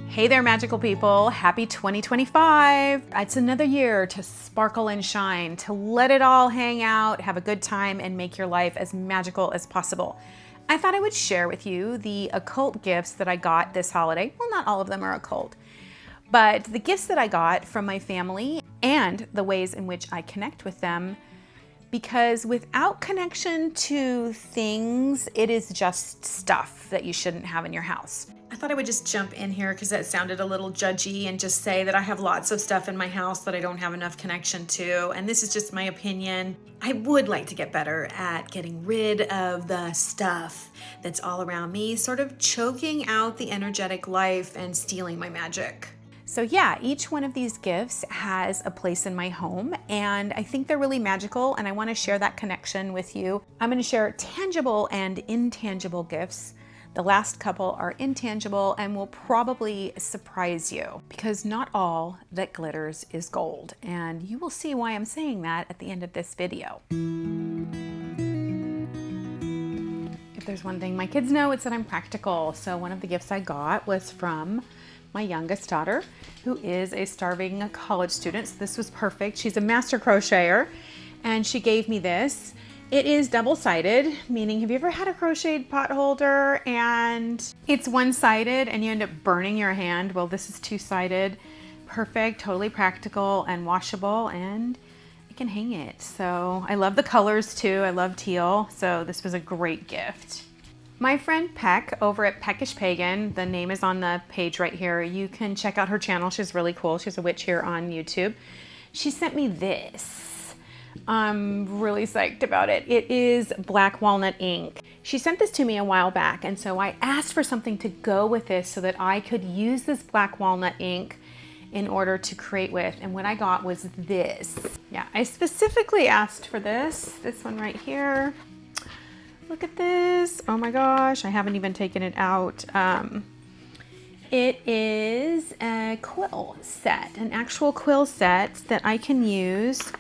Hey there, magical people. Happy 2025. It's another year to sparkle and shine, to let it all hang out, have a good time, and make your life as magical as possible. I thought I would share with you the occult gifts that I got this holiday. Well, not all of them are occult, but the gifts that I got from my family and the ways in which I connect with them. Because without connection to things, it is just stuff that you shouldn't have in your house. I thought I would just jump in here because that sounded a little judgy and just say that I have lots of stuff in my house that I don't have enough connection to. And this is just my opinion. I would like to get better at getting rid of the stuff that's all around me, sort of choking out the energetic life and stealing my magic. So yeah, each one of these gifts has a place in my home, and I think they're really magical, and I want to share that connection with you. I'm going to share tangible and intangible gifts. The last couple are intangible and will probably surprise you because not all that glitters is gold, and you will see why I'm saying that at the end of this video. If there's one thing my kids know, it's that I'm practical. So one of the gifts I got was from my youngest daughter, who is a starving college student. So this was perfect. She's a master crocheter, and she gave me this. It is double-sided, meaning have you ever had a crocheted pot holder and it's one-sided and you end up burning your hand? Well, this is two-sided. Perfect, totally practical and washable, and I can hang it. So I love the colors too. I love teal. So this was a great gift. My friend Peck over at Peckish Pagan, the name is on the page right here. You can check out her channel. She's really cool. She's a witch here on YouTube. She sent me this. I'm really psyched about it. It is black walnut ink. She sent this to me a while back, and so I asked for something to go with this so that I could use this black walnut ink in order to create with, and what I got was this. Yeah, I specifically asked for this one right here. Look at this. Oh my gosh, I haven't even taken it out. It is a quill set, an actual quill set that I can use.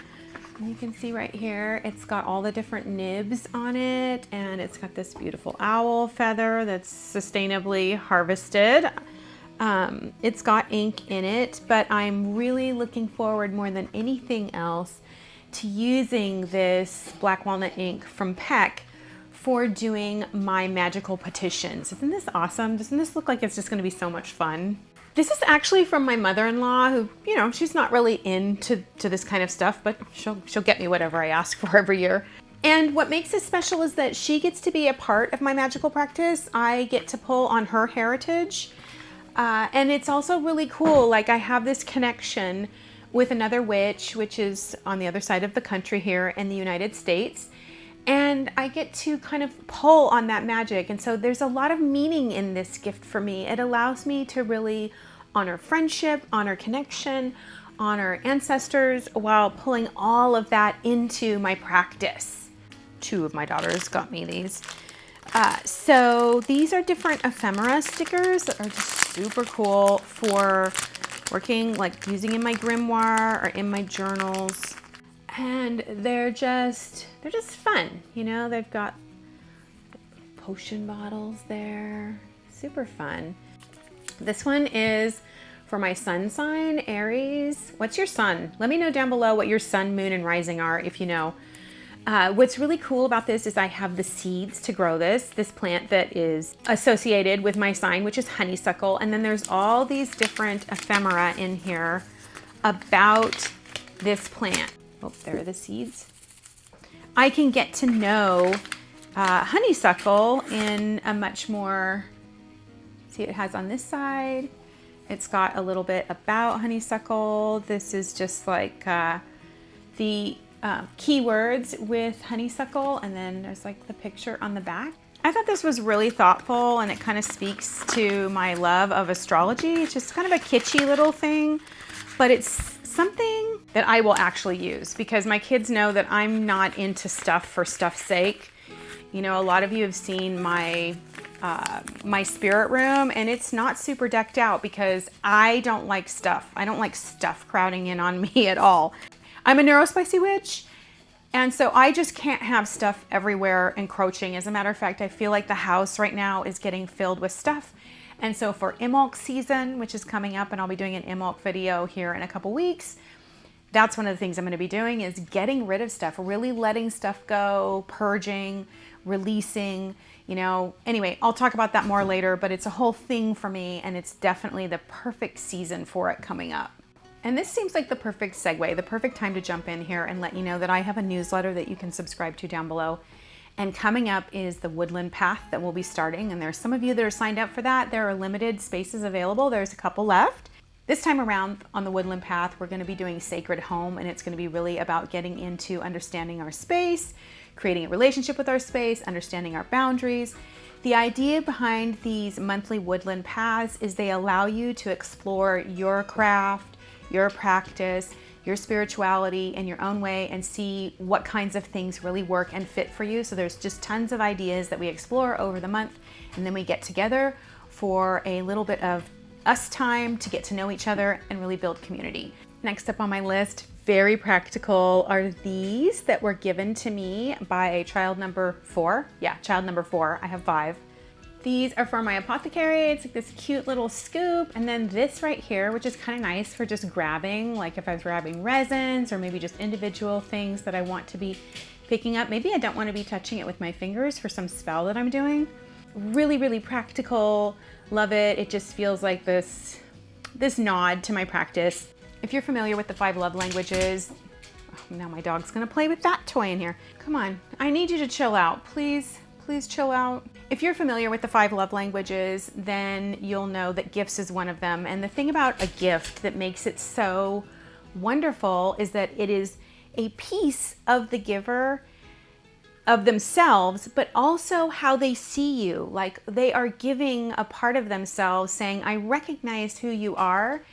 You can see right here, it's got all the different nibs on it, and it's got this beautiful owl feather that's sustainably harvested. It's ink ink in it, but I'm really looking forward more than anything else to using this black walnut ink from Peck for doing my magical petitions. Isn't this awesome? Doesn't this look like it's just gonna be so much fun? This is actually from my mother-in-law who, you know, she's not really into this kind of stuff, but she'll get me whatever I ask for every year. And what makes this special is that she gets to be a part of my magical practice. I get to pull on her heritage. And it's also really cool. Like, I have this connection with another witch, which is on the other side of the country here in the United States. And I get to kind of pull on that magic. And so there's a lot of meaning in this gift for me. It allows me to really honor friendship, honor connection, honor ancestors, while pulling all of that into my practice. 2 of my daughters got me these. So these are different ephemera stickers that are just super cool for working, like using in my grimoire or in my journals. And they're just fun, you know. They've got potion bottles there, super fun. This one is for my sun sign, Aries. What's your sun? Let me know down below what your sun, moon, and rising are if you know. What's really cool about this is I have the seeds to grow this plant that is associated with my sign, which is honeysuckle. And then there's all these different ephemera in here about this plant. Oh, there are the seeds. I can get to know honeysuckle in a much more, see, it has on this side, it's got a little bit about honeysuckle. This is just like the keywords with honeysuckle, and then there's like the picture on the back. I thought this was really thoughtful, and it kind of speaks to my love of astrology. It's just kind of a kitschy little thing, but it's something that I will actually use because my kids know that I'm not into stuff for stuff's sake. You know, a lot of you have seen my my spirit room, and it's not super decked out because I don't like stuff. I don't like stuff crowding in on me at all. I'm a neurospicy witch, and so I just can't have stuff everywhere encroaching. As a matter of fact, I feel like the house right now is getting filled with stuff, And so for Imbolc season, which is coming up, and I'll be doing an Imbolc video here in a couple weeks, that's one of the things I'm going to be doing is getting rid of stuff, really letting stuff go, purging, releasing, you know. Anyway, I'll talk about that more later, but it's a whole thing for me, and it's definitely the perfect season for it coming up. And this seems like the perfect segue, the perfect time to jump in here and let you know that I have a newsletter that you can subscribe to down below. And coming up is the Woodland Path that we'll be starting. And there's some of you that are signed up for that. There are limited spaces available. There's a couple left. This time around on the Woodland Path, we're going to be doing Sacred Home, and it's going to be really about getting into understanding our space, creating a relationship with our space, understanding our boundaries. The idea behind these monthly Woodland Paths is they allow you to explore your craft, your practice, your spirituality in your own way and see what kinds of things really work and fit for you. So there's just tons of ideas that we explore over the month, and then we get together for a little bit of us time to get to know each other and really build community. Next up on my list, very practical, are these that were given to me by child number 4. Yeah, child number 4. I have 5. These are for my apothecary. It's like this cute little scoop. And then this right here, which is kind of nice for just grabbing, like if I was grabbing resins or maybe just individual things that I want to be picking up. Maybe I don't want to be touching it with my fingers for some spell that I'm doing. Really, really practical. Love it. It just feels like this nod to my practice. If you're familiar with the 5 love languages, oh, now my dog's gonna play with that toy in here. Come on, I need you to chill out. Please chill out. If you're familiar with the 5 love languages, then you'll know that gifts is one of them. And the thing about a gift that makes it so wonderful is that it is a piece of the giver, of themselves, but also how they see you. Like they are giving a part of themselves saying, I recognize who you are,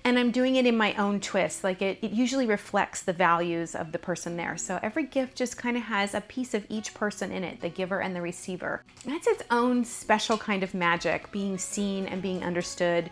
and I'm doing it in my own twist. Like it usually reflects the values of the person there. So every gift just kind of has a piece of each person in it, the giver and the receiver. That's its own special kind of magic. Being seen and being understood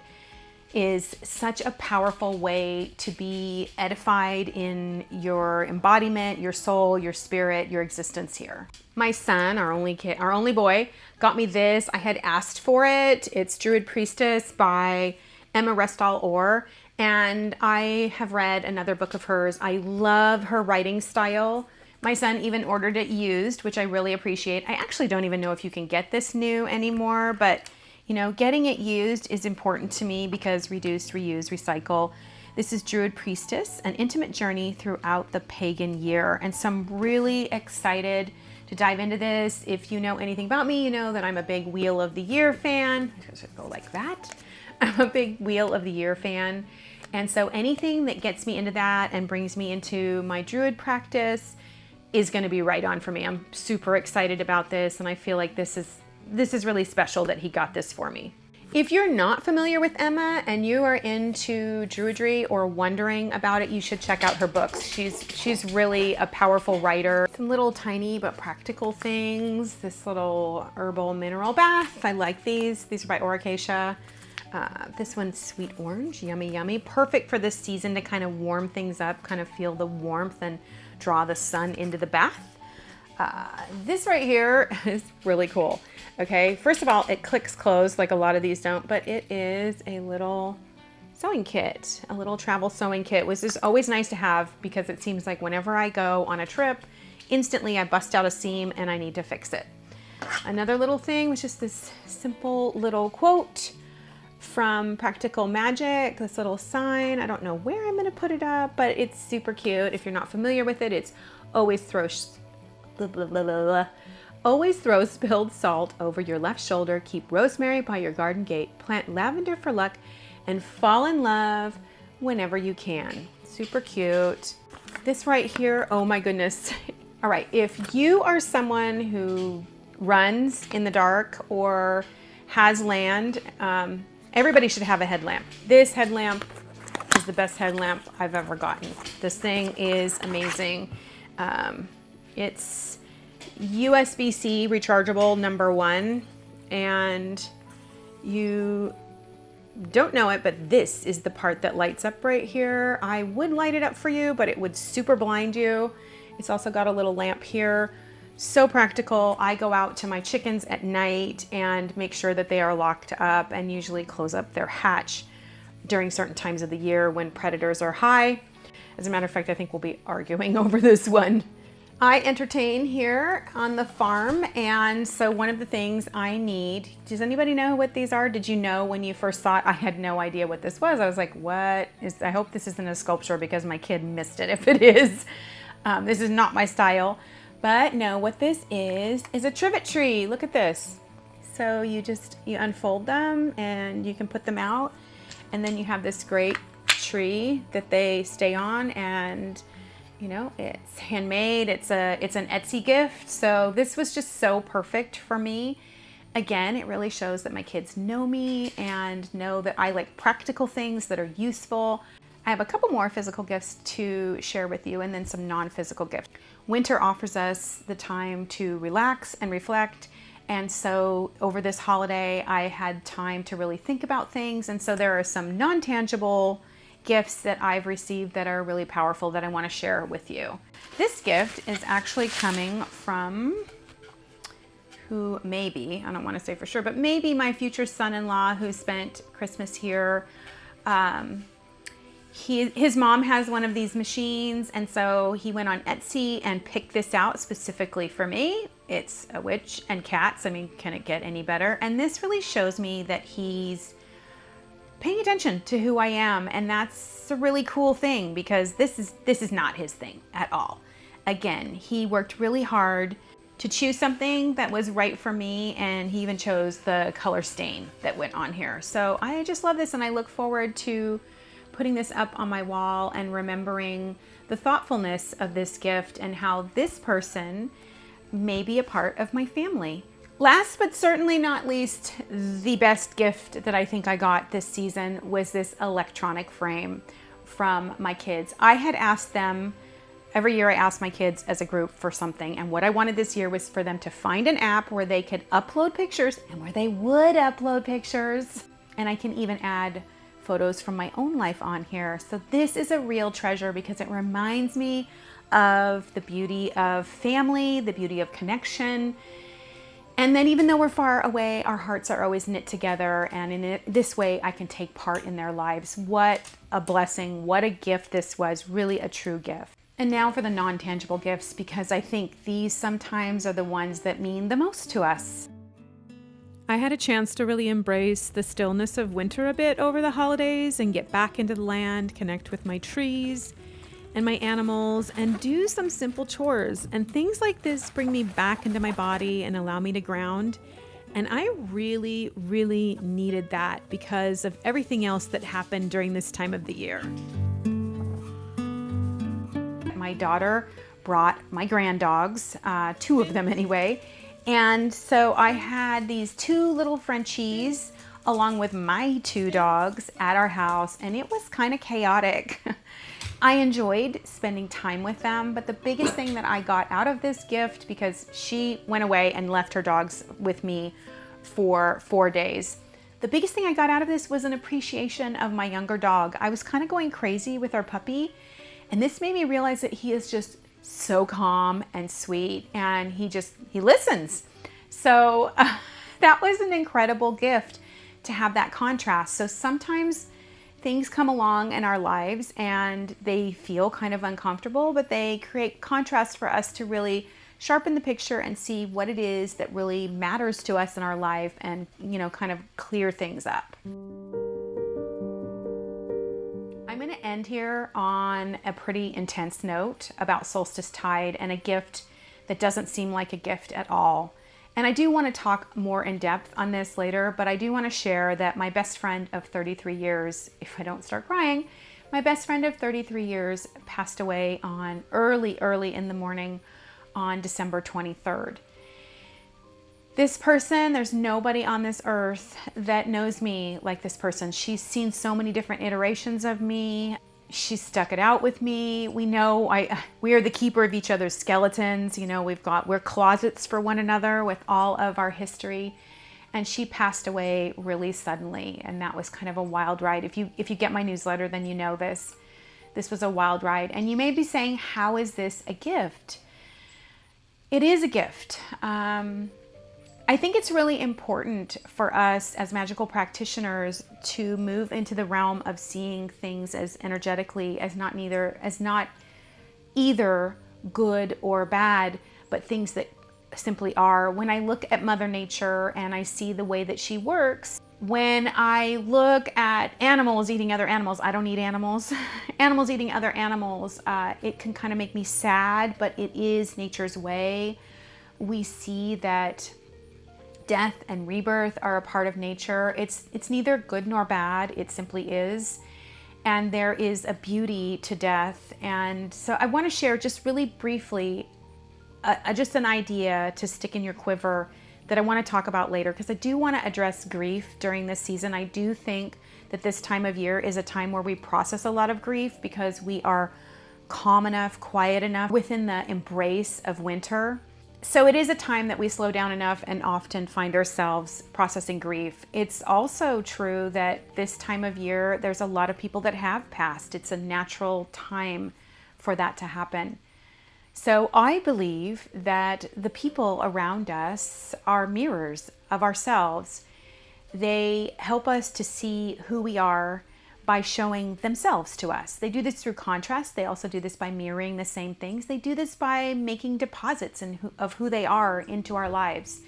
is such a powerful way to be edified in your embodiment, your soul, your spirit, your existence here. My son, our only boy, got me this. I had asked for it. It's Druid Priestess by Emma Restall Orr, and I have read another book of hers. I love her writing style. My son even ordered it used, which I really appreciate. I actually don't even know if you can get this new anymore, but you know, getting it used is important to me because reduce, reuse, recycle. This is Druid Priestess, an intimate journey throughout the pagan year. And so I'm really excited to dive into this. If you know anything about me, you know that I'm a big Wheel of the Year fan. I should go like that. I'm a big Wheel of the Year fan. And so anything that gets me into that and brings me into my Druid practice is going to be right on for me. I'm super excited about this, and I feel like this is really special that he got this for me. If you're not familiar with Emma and you are into Druidry or wondering about it, you should check out her books. She's really a powerful writer. Some little tiny but practical things. This little herbal mineral bath. I like these. These are by Oracacia. This one's sweet orange, yummy, yummy. Perfect for this season to kind of warm things up, kind of feel the warmth and draw the sun into the bath. This right here is really cool. Okay, first of all, it clicks closed like a lot of these don't, but it is a little sewing kit, a little travel sewing kit, which is always nice to have because it seems like whenever I go on a trip, instantly I bust out a seam and I need to fix it. Another little thing was just this simple little quote from Practical Magic, this little sign. I don't know where I'm gonna put it up, but it's super cute. If you're not familiar with it, it's always throw always throw spilled salt over your left shoulder, keep rosemary by your garden gate, plant lavender for luck, and fall in love whenever you can. Super cute. This right here, oh my goodness. All right, if you are someone who runs in the dark or has land, everybody should have a headlamp. This headlamp is the best headlamp I've ever gotten. This thing is amazing. It's USB-C rechargeable #1, and you don't know it, but this is the part that lights up right here. I would light it up for you, but it would super blind you. It's also got a little lamp here So practical. I go out to my chickens at night and make sure that they are locked up, and usually close up their hatch during certain times of the year when predators are high. As a matter of fact, I think we'll be arguing over this one. I entertain here on the farm, and so one of the things I need, does anybody know what these are? Did you know when you first saw it? I had no idea what this was. I was like, what is, I hope this isn't a sculpture because my kid missed it if it is. This is not my style. But no, what this is a trivet tree. Look at this. So you unfold them and you can put them out, and then you have this great tree that they stay on, and you know, it's handmade. It's an Etsy gift. So this was just so perfect for me. Again, it really shows that my kids know me and know that I like practical things that are useful. I have a couple more physical gifts to share with you, and then some non-physical gifts. Winter offers us the time to relax and reflect. And so over this holiday, I had time to really think about things. And so there are some non-tangible gifts that I've received that are really powerful that I want to share with you. This gift is actually coming from who maybe, I don't want to say for sure, but maybe my future son-in-law who spent Christmas here. His mom has one of these machines, and so he went on Etsy and picked this out specifically for me. It's a witch and cats. I mean, can it get any better? And this really shows me that he's paying attention to who I am, and that's a really cool thing because this is not his thing at all. Again, he worked really hard to choose something that was right for me, and he even chose the color stain that went on here. So I just love this, and I look forward to putting this up on my wall and remembering the thoughtfulness of this gift and how this person may be a part of my family. Last but certainly not least, the best gift that I think I got this season was this electronic frame from my kids. I had asked them, every year I ask my kids as a group for something, and what I wanted this year was for them to find an app where they could upload pictures and where they would upload pictures. And I can even add photos from my own life on here. So this is a real treasure because it reminds me of the beauty of family, the beauty of connection. And then even though we're far away, our hearts are always knit together, and in this way I can take part in their lives. What a blessing, what a gift this was, really a true gift. And now for the non-tangible gifts, because I think these sometimes are the ones that mean the most to us. I had a chance to really embrace the stillness of winter a bit over the holidays and get back into the land, connect with my trees and my animals, and do some simple chores. And things like this bring me back into my body and allow me to ground. And I really, really needed that because of everything else that happened during this time of the year. My daughter brought my grand dogs, two of them anyway. And so I had these two little Frenchies along with my two dogs at our house, and it was kind of chaotic. I enjoyed spending time with them, but the biggest thing that I got out of this gift, because she went away and left her dogs with me for 4 days, the biggest thing I got out of this was an appreciation of my younger dog. I was kind of going crazy with our puppy, and this made me realize that he is just so calm and sweet, and he listens. So that was an incredible gift to have that contrast. So sometimes things come along in our lives and they feel kind of uncomfortable, but they create contrast for us to really sharpen the picture and see what it is that really matters to us in our life, and, you know, kind of clear things up. I'm going to end here on a pretty intense note about Solstice Tide and a gift that doesn't seem like a gift at all. And I do want to talk more in depth on this later, but I do want to share that my best friend of 33 years, if I don't start crying, my best friend of 33 years passed away on early in the morning on December 23rd. This person, there's nobody on this earth that knows me like this person. She's seen so many different iterations of me. She stuck it out with me. We know we are the keeper of each other's skeletons. You know, we're closets for one another with all of our history. And she passed away really suddenly, and that was kind of a wild ride. If you get my newsletter, then you know this. This was a wild ride. And you may be saying, how is this a gift? It is a gift. I think it's really important for us as magical practitioners to move into the realm of seeing things as energetically as not either good or bad, but things that simply are. When I look at Mother Nature and I see the way that she works, when I look at animals eating other animals, I don't eat animals, animals eating other animals, it can kind of make me sad, but it is nature's way. We see that death and rebirth are a part of nature. It's neither good nor bad, it simply is. And there is a beauty to death. And so I want to share just really briefly just an idea to stick in your quiver that I want to talk about later, because I do want to address grief during this season. I do think that this time of year is a time where we process a lot of grief because we are calm enough, quiet enough within the embrace of winter. So it is a time that we slow down enough and often find ourselves processing grief. It's also true that this time of year, there's a lot of people that have passed. It's a natural time for that to happen. So I believe that the people around us are mirrors of ourselves. They help us to see who we are by showing themselves to us. They do this through contrast. They also do this by mirroring the same things. They do this by making deposits of who they are into our lives.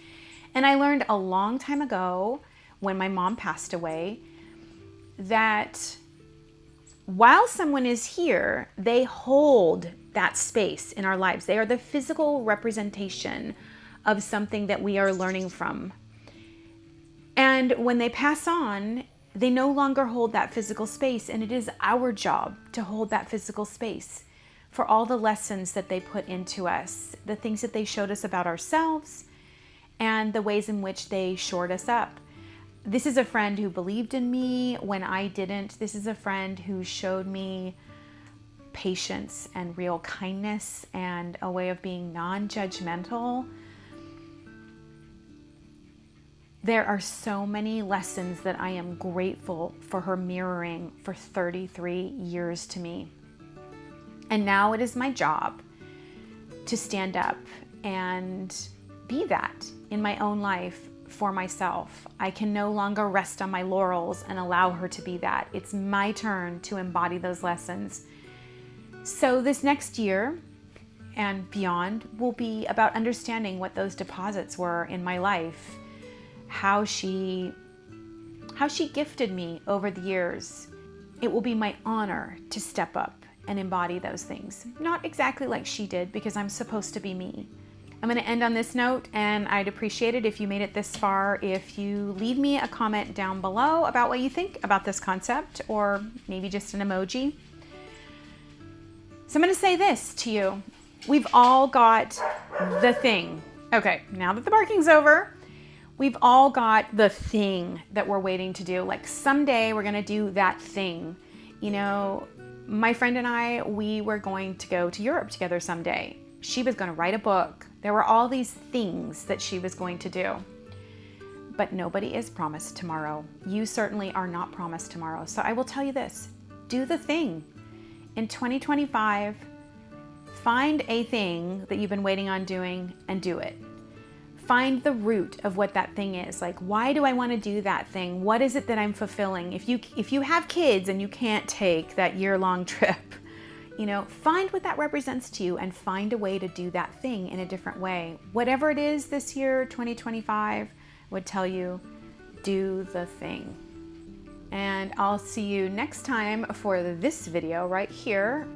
And I learned a long time ago when my mom passed away that while someone is here, they hold that space in our lives. They are the physical representation of something that we are learning from. And when they pass on, they no longer hold that physical space, and it is our job to hold that physical space for all the lessons that they put into us, the things that they showed us about ourselves, and the ways in which they shored us up. This is a friend who believed in me when I didn't. This is a friend who showed me patience and real kindness and a way of being non-judgmental. There are so many lessons that I am grateful for her mirroring for 33 years to me. And now it is my job to stand up and be that in my own life for myself. I can no longer rest on my laurels and allow her to be that. It's my turn to embody those lessons. So this next year and beyond will be about understanding what those deposits were in my life, how she gifted me over the years. It will be my honor to step up and embody those things. Not exactly like she did, because I'm supposed to be me. I'm going to end on this note, and I'd appreciate it if you made it this far, if you leave me a comment down below about what you think about this concept, or maybe just an emoji. So I'm going to say this to you. We've all got the thing. Okay, now that the barking's over, we've all got the thing that we're waiting to do. Like someday we're going to do that thing. You know, my friend and I, we were going to go to Europe together someday. She was going to write a book. There were all these things that she was going to do. But nobody is promised tomorrow. You certainly are not promised tomorrow. So I will tell you this, do the thing. In 2025, find a thing that you've been waiting on doing and do it. Find the root of what that thing is. Like, why do I want to do that thing? What is it that I'm fulfilling? If you have kids and you can't take that year-long trip, you know, find what that represents to you and find a way to do that thing in a different way. Whatever it is this year, 2025, would tell you, do the thing. And I'll see you next time for this video right here.